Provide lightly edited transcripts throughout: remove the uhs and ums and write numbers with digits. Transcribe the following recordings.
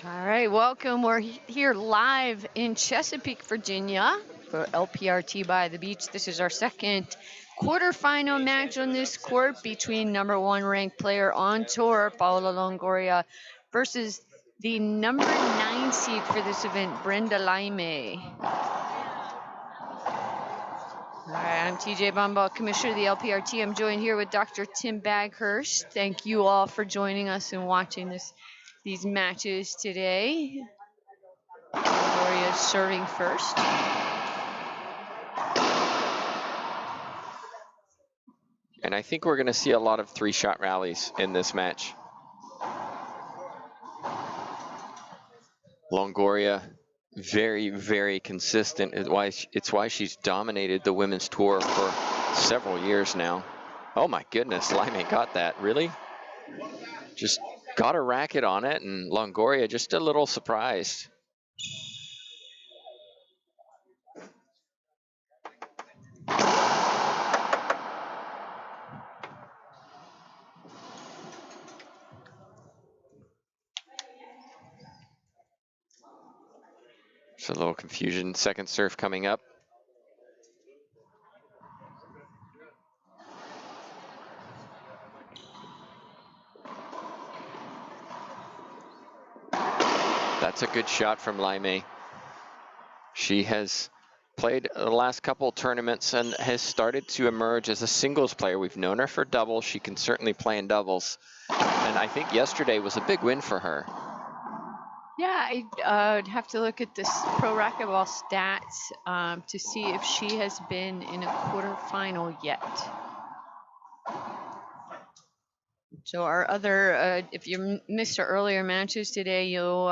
All right, welcome. We're here live in Chesapeake, Virginia for LPRT by the Beach. This is our second quarterfinal match on this court between #1 ranked player on tour, Paola Longoria, versus the #9 seed for this event, Brenda Laime. All right, I'm TJ Bomball, Commissioner of the LPRT. I'm joined here with Dr. Tim Baghurst. Thank you all for joining us and watching these matches today. Longoria serving first. And I think we're going to see a lot of 3-shot rallies in this match. Longoria, very, very consistent. It's why she's dominated the women's tour for several years now. Oh my goodness, Laime got that, really? Just got a racket on it, and Longoria just a little surprised. There's a little confusion. Second serve coming up. That's a good shot from Laime. She has played the last couple tournaments and has started to emerge as a singles player. We've known her for doubles. She can certainly play in doubles. And I think yesterday was a big win for her. Yeah, I'd have to look at this Pro Racquetball stats to see if she has been in a quarterfinal yet. So our other, if you missed our earlier matches today, you'll,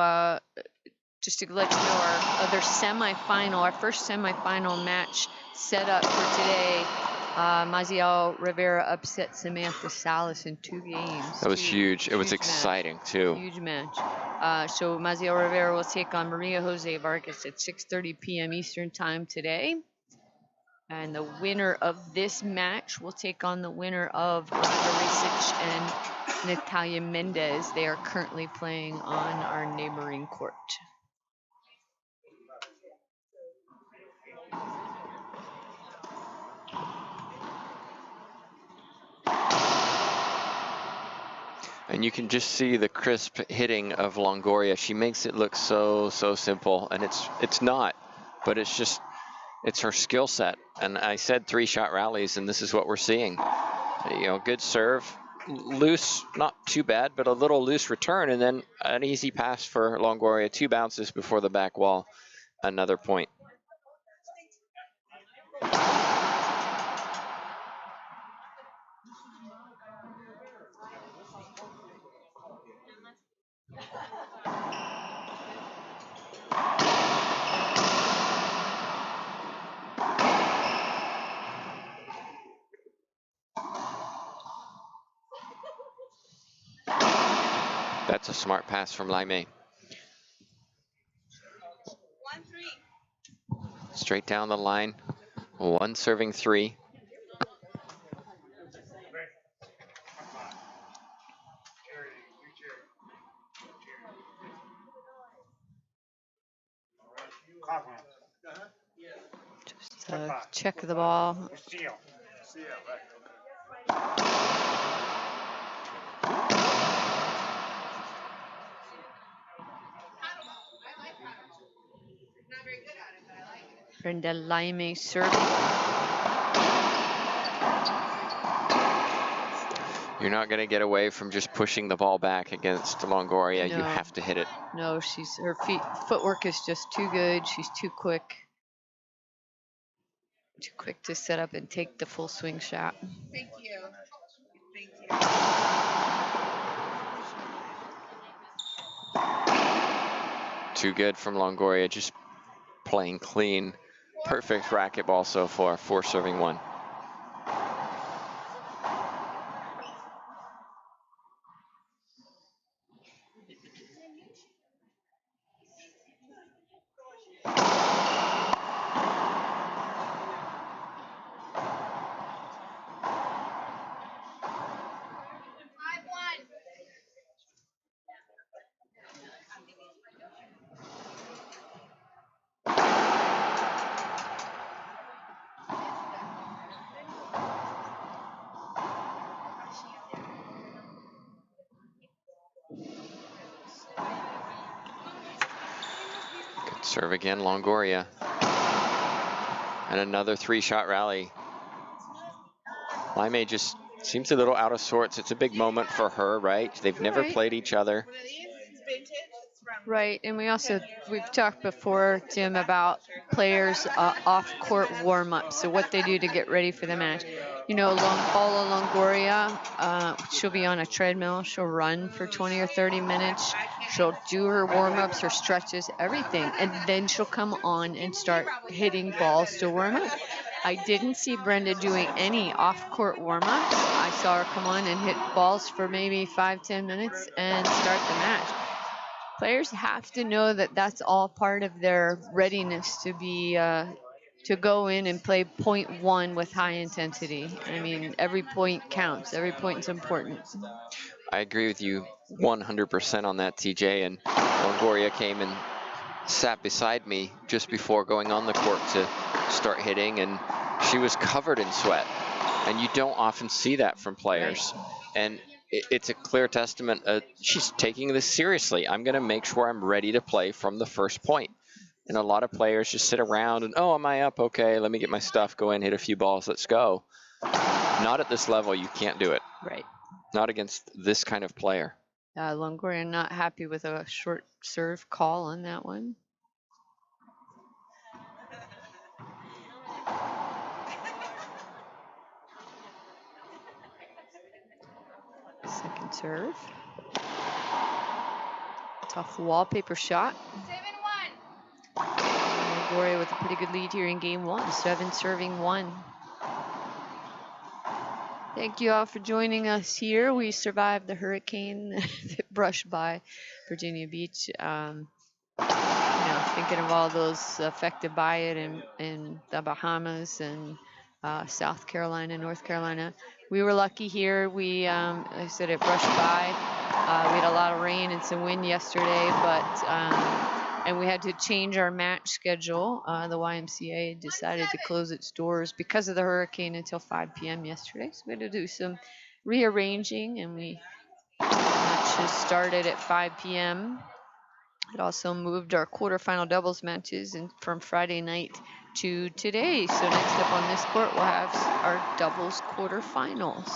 just to let you know, our other semifinal, our first semifinal match set up for today, Maziel Rivera upset Samantha Salas in 2 games. That was huge. It was exciting, match. too. Huge match. So Maziel Rivera will take on Maria Jose Vargas at 6:30 p.m. Eastern Time today. And the winner of this match will take on the winner of Olga Risic and Natalia Mendez. They are currently playing on our neighboring court. And you can just see the crisp hitting of Longoria. She makes it look so simple, and it's not, but it's her skill set. And I said 3-shot rallies, and this is what we're seeing. You know, good serve, loose, not too bad, but a little loose return, and then an easy pass for Longoria. 2 bounces before the back wall, another point. It's a smart pass from Laime. Straight down the line. 1 serving 3. Just check the ball. Brenda Laime serving. You're not going to get away from just pushing the ball back against Longoria. No. You have to hit it. No, her footwork is just too good. She's too quick. Too quick to set up and take the full swing shot. Thank you. Thank you. Too good from Longoria, just playing clean. Perfect racquetball so far, 4 serving 1. Good serve again, Longoria. And another 3-shot rally. Laime just seems a little out of sorts. It's a big moment for her, right? They've never played each other. Right, and we've talked before, Tim, about players' off-court warm-ups, so what they do to get ready for the match. You know, Paula Longoria, she'll be on a treadmill, she'll run for 20 or 30 minutes, she'll do her warm-ups, her stretches, everything, and then she'll come on and start hitting balls to warm up. I didn't see Brenda doing any off-court warm-ups. I saw her come on and hit balls for maybe 5-10 minutes and start the match. Players have to know that that's all part of their readiness to be to go in and play point 1 with high intensity. I mean, every point counts. Every point is important. I agree with you 100% on that, TJ. And Longoria came and sat beside me just before going on the court to start hitting, and she was covered in sweat. And you don't often see that from players. Right. And it's a clear testament. She's taking this seriously. I'm going to make sure I'm ready to play from the first point. And a lot of players just sit around and, oh, am I up? Okay, let me get my stuff, go in, hit a few balls, let's go. Not at this level, you can't do it. Right. Not against this kind of player. Longoria not happy with a short serve call on that one. Second serve. Tough wallpaper shot. 7-1. Longoria with a pretty good lead here in game 1. 7 serving 1. Thank you all for joining us here. We survived the hurricane that brushed by Virginia Beach. Thinking of all those affected by it in the Bahamas and South Carolina, North Carolina. We were lucky here. Like I said, it brushed by. We had a lot of rain and some wind yesterday, and we had to change our match schedule. The YMCA decided to close its doors because of the hurricane until 5 p.m. yesterday. So we had to do some rearranging, and matches started at 5 p.m. It also moved our quarterfinal doubles matches from Friday night to today. So next up on this court, we'll have our doubles quarterfinals.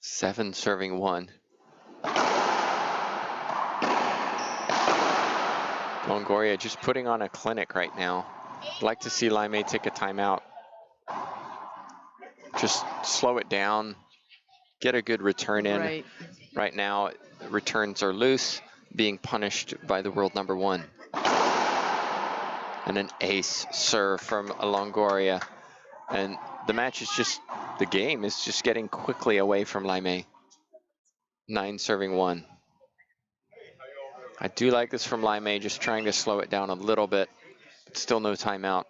Seven serving 1. Longoria just putting on a clinic right now. I'd like to see Laime take a timeout. Just slow it down, get a good return in. Right. Right now, returns are loose. being punished by the world number 1. And an ace serve from Longoria. And the match is just, the game is just getting quickly away from Laime. 9 serving 1. I do like this from Laime, just trying to slow it down a little bit, but still no timeout.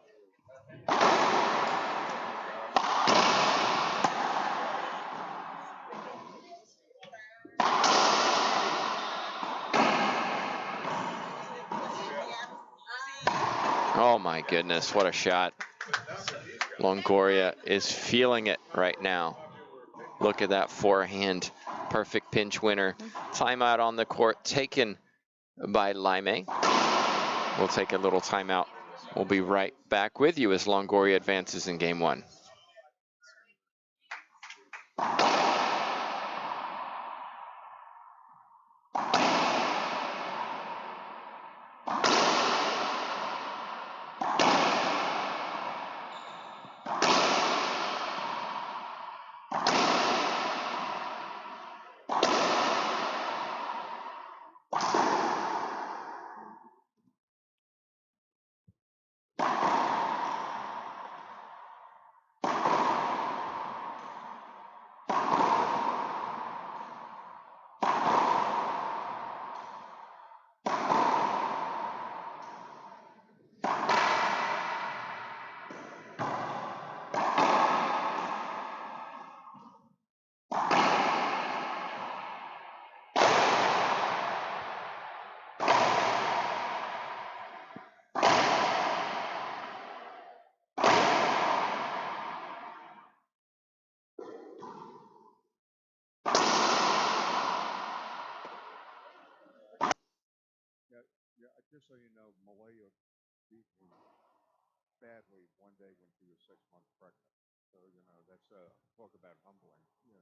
Oh my goodness, what a shot. Longoria is feeling it right now. Look at that forehand. Perfect pinch winner. Timeout on the court taken by Laime. We'll take a little timeout. We'll be right back with you as Longoria advances in game 1. Just so you know, Malaya beat me badly one day when she was 6 months pregnant. So, you know, that's talk about humbling. Yeah.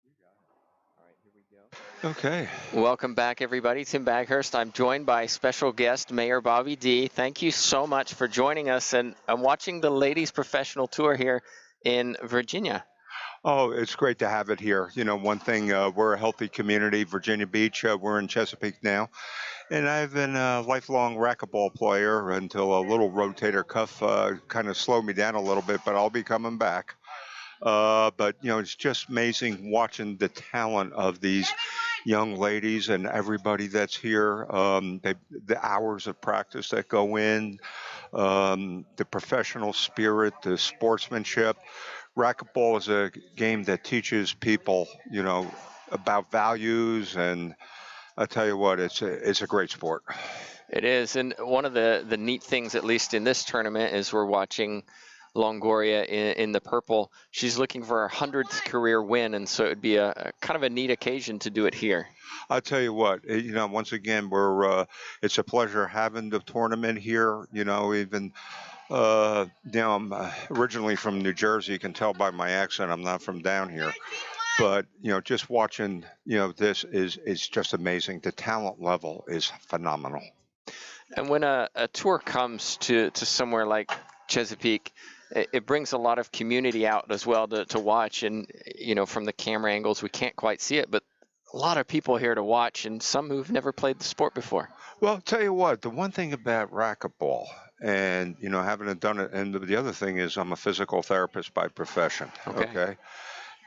You got it. All right, here we go. Okay. Welcome back, everybody. Tim Baghurst. I'm joined by special guest Mayor Bobby D. Thank you so much for joining us, and I'm watching the ladies' professional tour here in Virginia. Oh, it's great to have it here. You know, one thing, we're a healthy community, Virginia Beach. We're in Chesapeake now. And I've been a lifelong racquetball player until a little rotator cuff kind of slowed me down a little bit, but I'll be coming back. But, you know, it's just amazing watching the talent of these young ladies and everybody that's here. The hours of practice that go in, the professional spirit, the sportsmanship. Racquetball is a game that teaches people, you know, about values, and I tell you what, it's a great sport. It is, and one of the neat things, at least in this tournament, is we're watching Longoria in the purple. She's looking for her 100th career win, and so it would be a kind of a neat occasion to do it here. I'll tell you what, you know, once again, it's a pleasure having the tournament here. You know, even now I'm originally from New Jersey. You can tell by my accent I'm not from down here. But, you know, just watching, you know, this is just amazing. The talent level is phenomenal. And when a tour comes to somewhere like Chesapeake, it brings a lot of community out as well to watch. And, you know, from the camera angles, we can't quite see it, but a lot of people here to watch, and some who've never played the sport before. Well, I'll tell you what, the one thing about racquetball, and, you know, having done it, and the other thing is I'm a physical therapist by profession. Okay.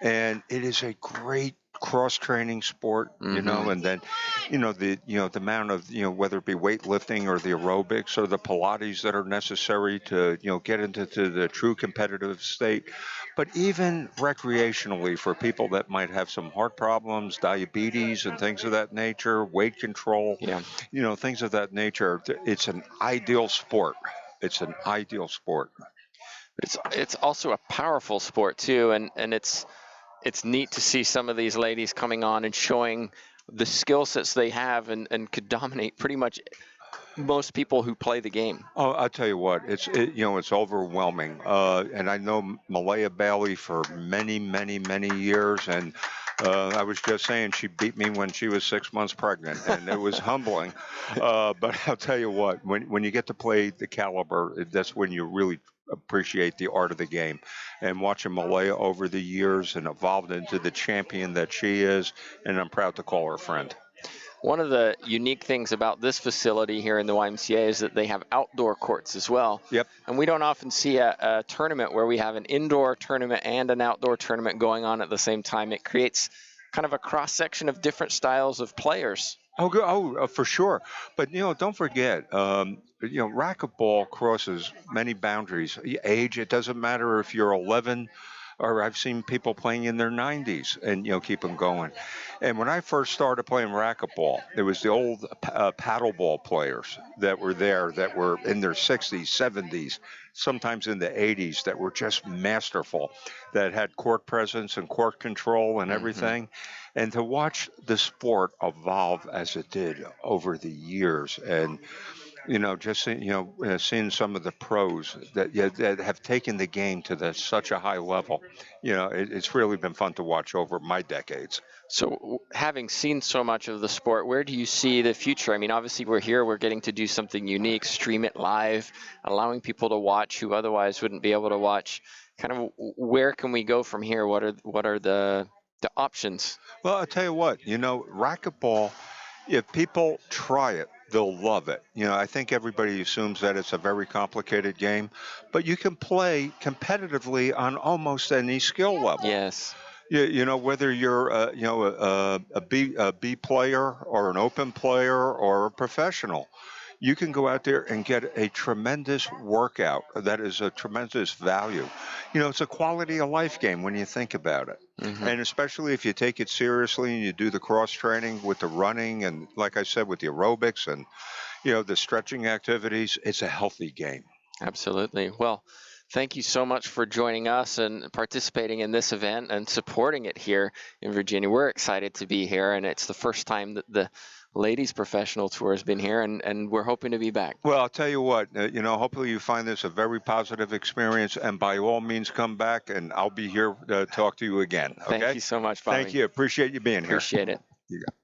And it is a great cross-training sport, you know, and then, you know, the amount of, you know, whether it be weightlifting or the aerobics or the Pilates that are necessary to, you know, get into the true competitive state. But even recreationally, for people that might have some heart problems, diabetes, and things of that nature, weight control, you know, things of that nature, it's an ideal sport. It's an ideal sport. It's also a powerful sport too, and it's neat to see some of these ladies coming on and showing the skill sets they have, and could dominate pretty much most people who play the game. Oh, I'll tell you what, you know, it's overwhelming. And I know Malaya Bailey for many, many, many years, and I was just saying she beat me when she was 6 months pregnant, and it was humbling. But I'll tell you what, when you get to play the caliber, that's when you really appreciate the art of the game. And watching Malaya over the years and evolved into the champion that she is, and I'm proud to call her friend. One of the unique things about this facility here in the YMCA is that they have outdoor courts as well. Yep. And we don't often see a tournament where we have an indoor tournament and an outdoor tournament going on at the same time. It creates kind of a cross-section of different styles of players. For sure. But, don't forget, racquetball crosses many boundaries. Age, it doesn't matter if you're 11 or I've seen people playing in their 90s and, keep them going. And when I first started playing racquetball, there was the old paddleball players that were there that were in their 60s, 70s, sometimes in the 80s that were just masterful, that had court presence and court control and everything. And to watch the sport evolve as it did over the years, and seeing some of the pros that have taken the game to such a high level, it's really been fun to watch over my decades. So having seen so much of the sport, where do you see the future? I mean, obviously we're here, we're getting to do something unique, stream it live, allowing people to watch who otherwise wouldn't be able to watch. Kind of where can we go from here? What are the options? Well, I'll tell you what, racquetball, if people try it, they'll love it. I think everybody assumes that it's a very complicated game, but you can play competitively on almost any skill level. Yes. Whether you're a B player or an open player or a professional, you can go out there and get a tremendous workout that is a tremendous value. It's a quality of life game when you think about it. And especially if you take it seriously and you do the cross training with the running and, like I said, with the aerobics and, the stretching activities, it's a healthy game. Absolutely. Well, thank you so much for joining us and participating in this event and supporting it here in Virginia. We're excited to be here, and it's the first time that the Ladies Professional Tour has been here, and we're hoping to be back. Well, I'll tell you what, hopefully you find this a very positive experience, and by all means come back, and I'll be here to talk to you again. Okay? Thank you so much, Bobby. Thank you. Appreciate you being here. Appreciate it. You got it.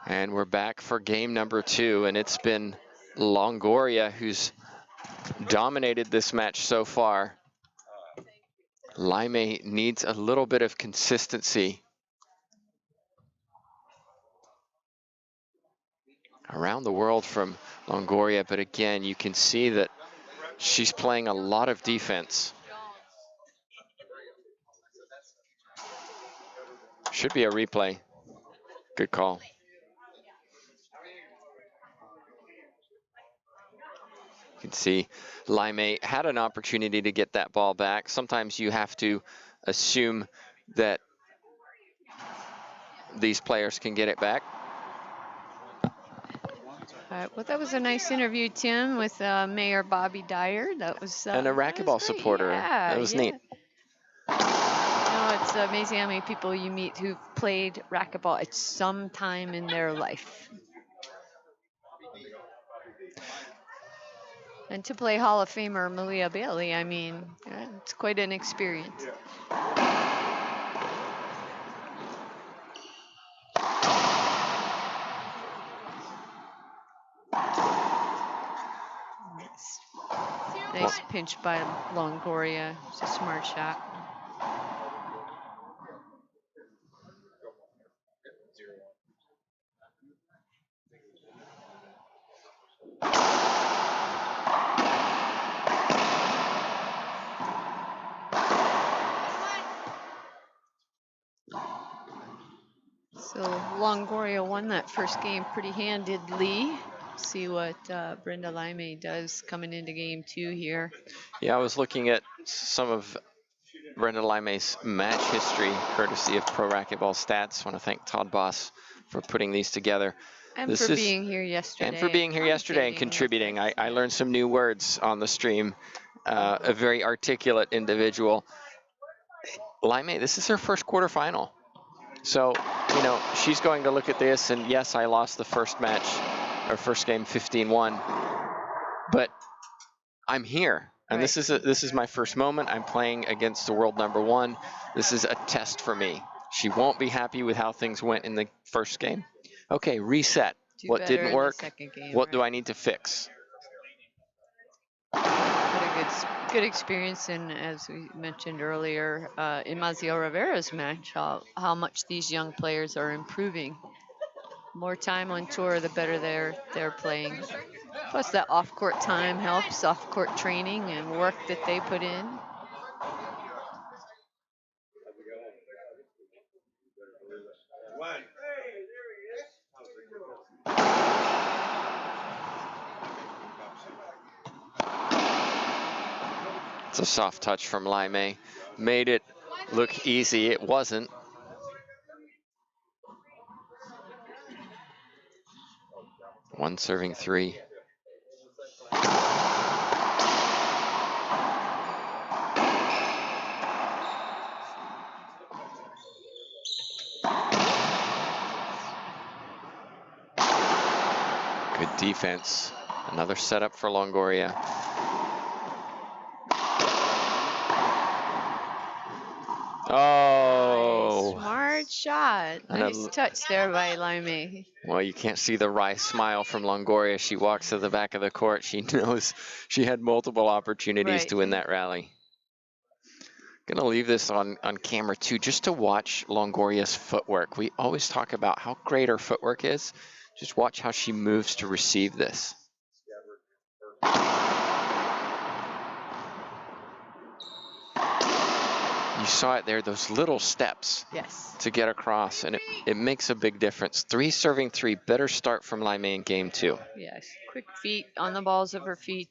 And we're back for game number 2, and it's been Longoria who's dominated this match so far. Laime needs a little bit of consistency around the world from Longoria, but again, you can see that she's playing a lot of defense. Should be a replay. Good call. You can see Laime had an opportunity to get that ball back. Sometimes you have to assume that these players can get it back. All right, well, that was a nice interview, Tim, with Mayor Bobby Dyer. That was and a racquetball supporter. Yeah, that was neat. It's amazing how many people you meet who've played racquetball at some time in their life. And to play Hall of Famer Malia Bailey, I mean, it's quite an experience. Nice pinch by Longoria. It's a smart shot. So Longoria won that first game pretty handedly. See what Brenda Laime does coming into game 2 here. Yeah, I was looking at some of Brenda Laime's match history, courtesy of Pro Racquetball Stats. I want to thank Todd Boss for putting these together. And for being here yesterday. And for being here yesterday and contributing. I learned some new words on the stream. A very articulate individual. Laime, this is her first quarterfinal. So, she's going to look at this, and yes, I lost the first match, or first game 15-1, but I'm here. And right. this is my first moment. I'm playing against the world number 1. This is a test for me. She won't be happy with how things went in the first game. Okay, reset. What didn't work? Game, what do I need to fix? good experience, and as we mentioned earlier, in Maziel Rivera's match, how much these young players are improving. More time on tour, the better they're playing. Plus, that off-court time helps, off-court training and work that they put in. It's a soft touch from Laime. Made it look easy. It wasn't. One serving three. Good defense. Another setup for Longoria. Oh! Smart shot. Nice touch there by Laime. Well, you can't see the wry smile from Longoria. She walks to the back of the court. She knows she had multiple opportunities to win that rally. Gonna leave this on camera too, just to watch Longoria's footwork. We always talk about how great her footwork is. Just watch how she moves to receive this. You saw it there, those little steps to get across, and it makes a big difference. 3 serving 3, better start from Laime in game 2. Yes, quick feet on the balls of her feet.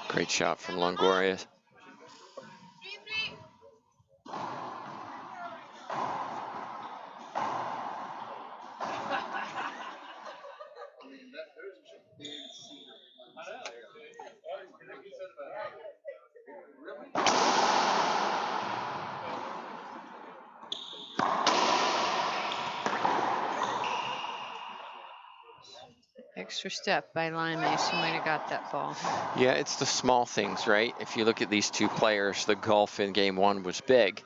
Great shot from Longoria. Extra step by Laime. She might have got that ball. Yeah, it's the small things, right? If you look at these two players, the gulf in game 1 was big,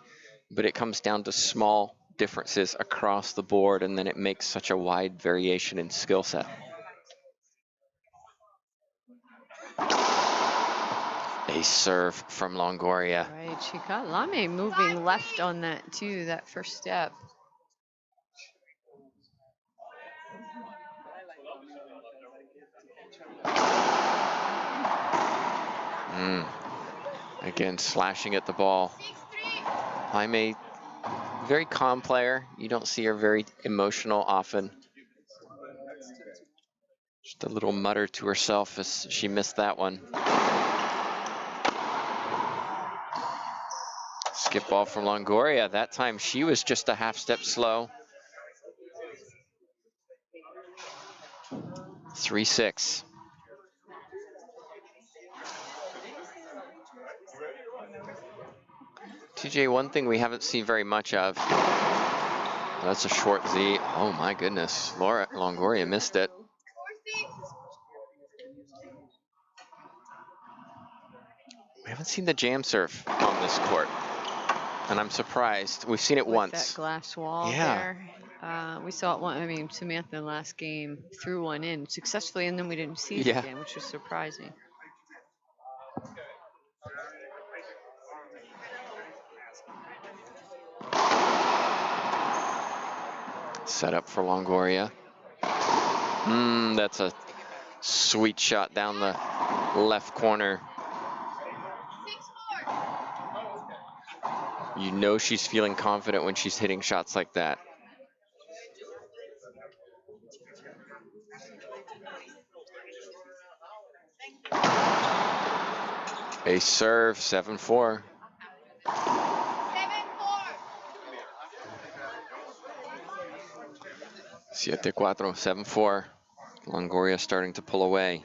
but it comes down to small differences across the board, and then it makes such a wide variation in skill set. A serve from Longoria. Right, she got Laime moving left on that too, that first step. Again, slashing at the ball. Laime, very calm player. You don't see her very emotional often. Just a little mutter to herself as she missed that one. Skip ball from Longoria. That time she was just a half step slow. 3-6. TJ, one thing we haven't seen very much of. That's a short Z. Oh my goodness. Longoria missed it. We haven't seen the jam serve on this court. And I'm surprised. We've seen it once. That glass wall there. We saw it one. I mean, Samantha last game threw one in successfully, and then we didn't see it again, which was surprising. Set up for Longoria. That's a sweet shot down the left corner. You know she's feeling confident when she's hitting shots like that. A serve, 7-4. 7-4, 7-4. Longoria starting to pull away.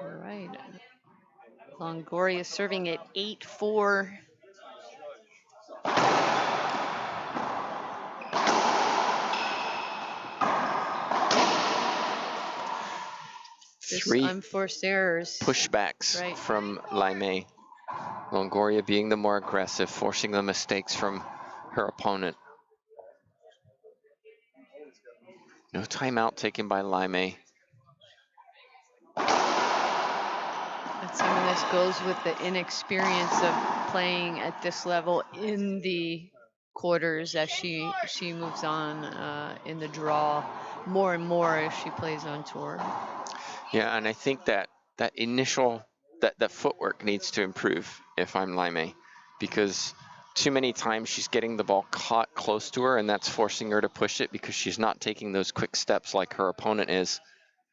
All right. Longoria serving at 8-4. Three unforced errors. pushbacks Right. from Laime. Longoria being the more aggressive, forcing the mistakes from her opponent. No timeout taken by Laime. And some of this goes with the inexperience of playing at this level in the quarters as she moves on in the draw more and more as she plays on tour. Yeah, and I think that initial that footwork needs to improve if I'm Laime, because too many times she's getting the ball caught close to her, and that's forcing her to push it because she's not taking those quick steps like her opponent is.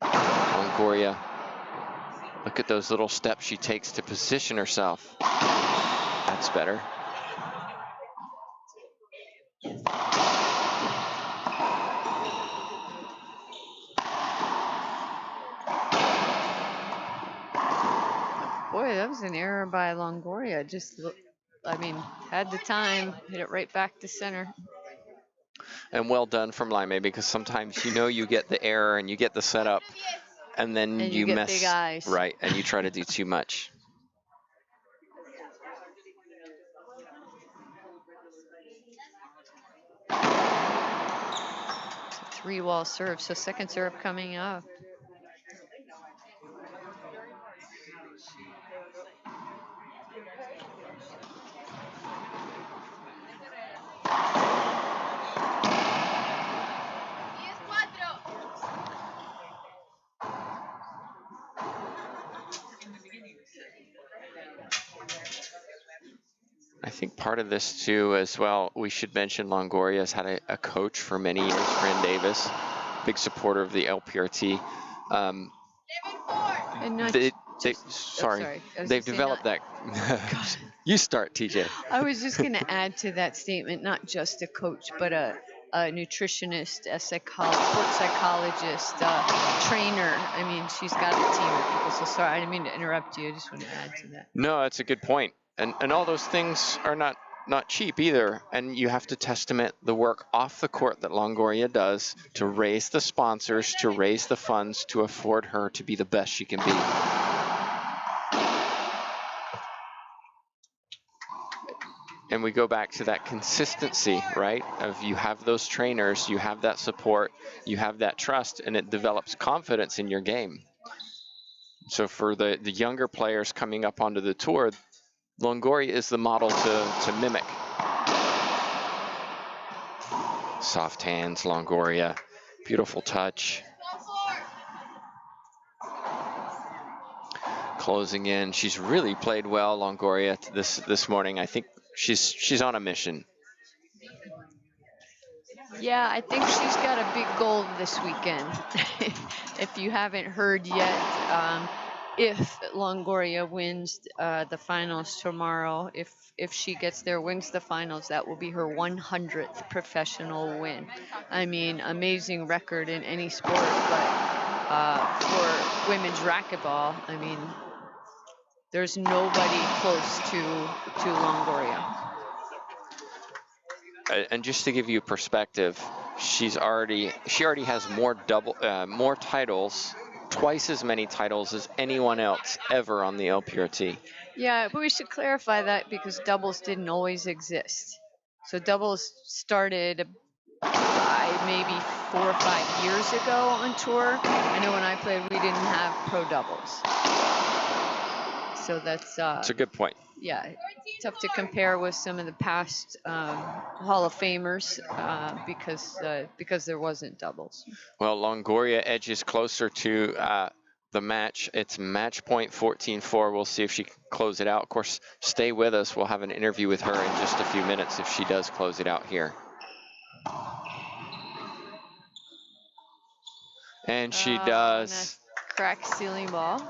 Longoria, look at those little steps she takes to position herself. That's better. Boy, that was an error by Longoria. Had the time, hit it right back to center. And well done from Laime, because sometimes you get the error and you get the setup, and then And you get mess big eyes. right, and you try to do too much. Three-wall serve, so second serve coming up. I think part of this too as well, we should mention Longoria has had a coach for many years, Fran Davis, big supporter of the LPRT. And not They've developed that. You start, TJ. I was just going to add to that statement, not just a coach, but a nutritionist, a sports psychologist, trainer. I mean, she's got a team of people. So sorry, I didn't mean to interrupt you. I just want to add to that. No, that's a good point. And all those things are not cheap either. And you have to testament the work off the court that Longoria does to raise the sponsors, to raise the funds, to afford her to be the best she can be. And we go back to that consistency, right? Of you have those trainers, you have that support, you have that trust, and it develops confidence in your game. So for the younger players coming up onto the tour, Longoria is the model to mimic. Soft hands, Longoria. Beautiful touch. Closing in. She's really played well, Longoria, this morning. I think she's on a mission. Yeah, I think she's got a big goal this weekend. If you haven't heard yet, if Longoria wins the finals tomorrow, if she gets there, wins the finals, that will be her 100th professional win. I mean, amazing record in any sport, but for women's racquetball, I mean, there's nobody close to Longoria. And just to give you perspective, she already has more titles, twice as many titles as anyone else ever on the LPRT. Yeah, but we should clarify that because doubles didn't always exist. So doubles started maybe 4 or 5 years ago on tour. I know when I played, we didn't have pro doubles. So that's a good point. Yeah, tough to compare with some of the past Hall of Famers because there wasn't doubles. Well, Longoria edges closer to the match. It's match point 14-4. We'll see if she can close it out. Of course, stay with us. We'll have an interview with her in just a few minutes if she does close it out here. And she does. Crack ceiling ball.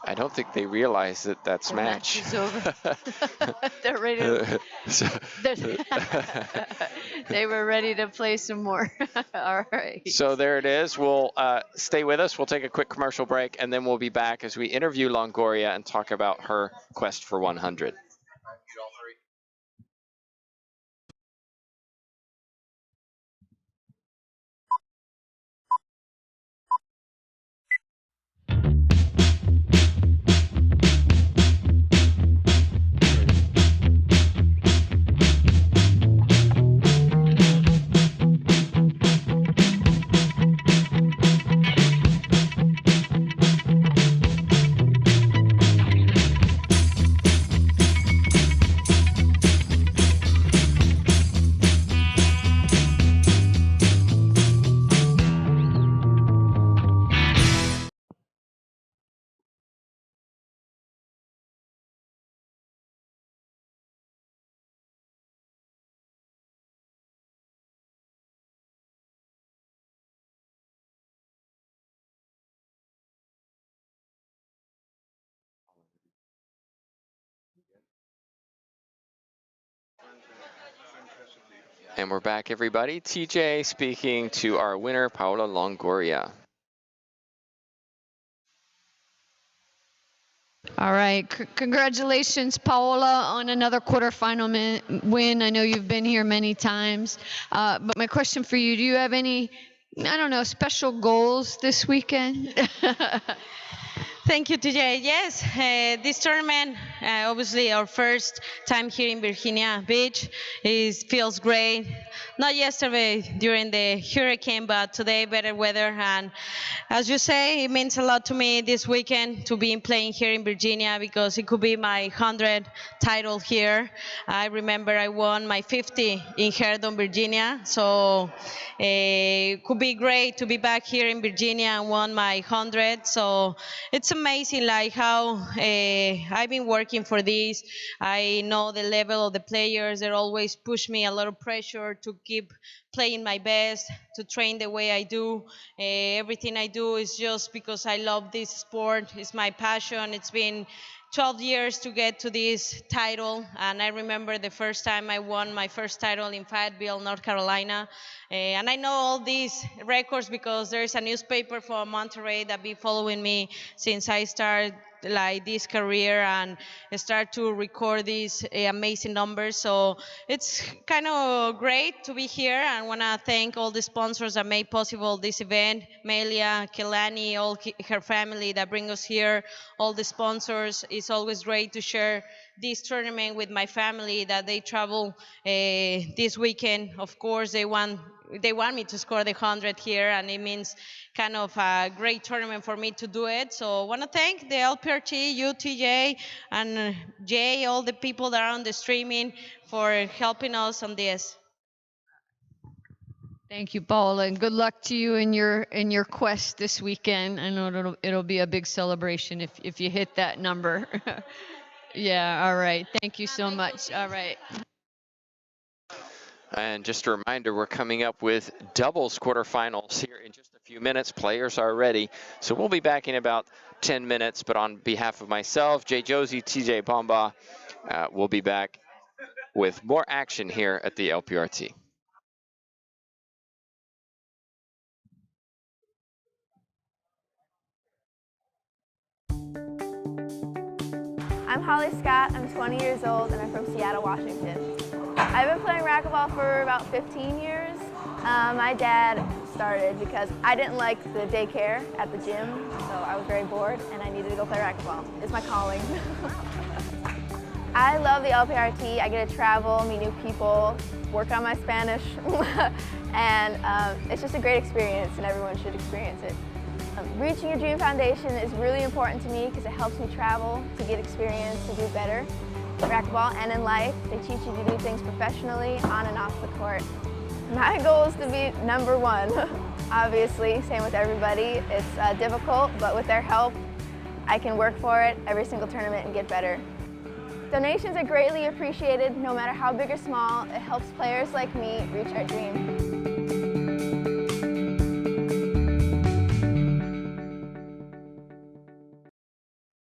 I don't think they realize that that's The match. match is over. They're ready to, they were ready to play some more. All right. So there it is. We'll stay with us. We'll take a quick commercial break, and then we'll be back as we interview Longoria and talk about her quest for 100. And we're back, everybody. TJ speaking to our winner, Paola Longoria. All right. Congratulations, Paola, on another quarterfinal win. I know you've been here many times. But my question for you, do you have any, I don't know, special goals this weekend? Thank you, TJ. Yes, this tournament, obviously our first time here in Virginia Beach, feels great. Not yesterday during the hurricane, but today better weather. And as you say, it means a lot to me this weekend to be playing here in Virginia because it could be my 100th title here. I remember I won my 50 in Herndon, Virginia. So it could be great to be back here in Virginia and won my 100. So it's amazing like how I've been working for this. I know the level of the players. They always push me a lot of pressure to keep playing my best, to train the way I do. Everything I do is just because I love this sport. It's my passion. It's been 12 years to get to this title, and I remember the first time I won my first title in Fayetteville, North Carolina. And I know all these records because there's a newspaper from Monterey that been following me since I started like this career and start to record these amazing numbers. So it's kind of great to be here. I want to thank all the sponsors that made possible this event, Melia, Kelani, all her family that bring us here, all the sponsors. It's always great to share this tournament with my family that they travel this weekend. Of course, they want me to score the 100 here, and it means kind of a great tournament for me to do it. So I want to thank the LPRT, UTJ, and Jay, all the people that are on the streaming for helping us on this. Thank you, Paola, and good luck to you in your quest this weekend. I know it'll be a big celebration if you hit that number. Yeah, all right. Thank you so much. All right. And just a reminder, we're coming up with doubles quarterfinals here in just a few minutes. Players are ready. So we'll be back in about 10 minutes. But on behalf of myself, Jay Josie, TJ Bomba, we'll be back with more action here at the LPRT. I'm Holly Scott, I'm 20 years old, and I'm from Seattle, Washington. I've been playing racquetball for about 15 years. My dad started because I didn't like the daycare at the gym, so I was very bored and I needed to go play racquetball. It's my calling. I love the LPRT. I get to travel, meet new people, work on my Spanish, and it's just a great experience and everyone should experience it. Reaching your dream foundation is really important to me because it helps me travel, to get experience, to do better. In racquetball and in life, they teach you to do things professionally, on and off the court. My goal is to be #1. Obviously, same with everybody. It's difficult, but with their help, I can work for it every single tournament and get better. Donations are greatly appreciated, no matter how big or small. It helps players like me reach our dreams.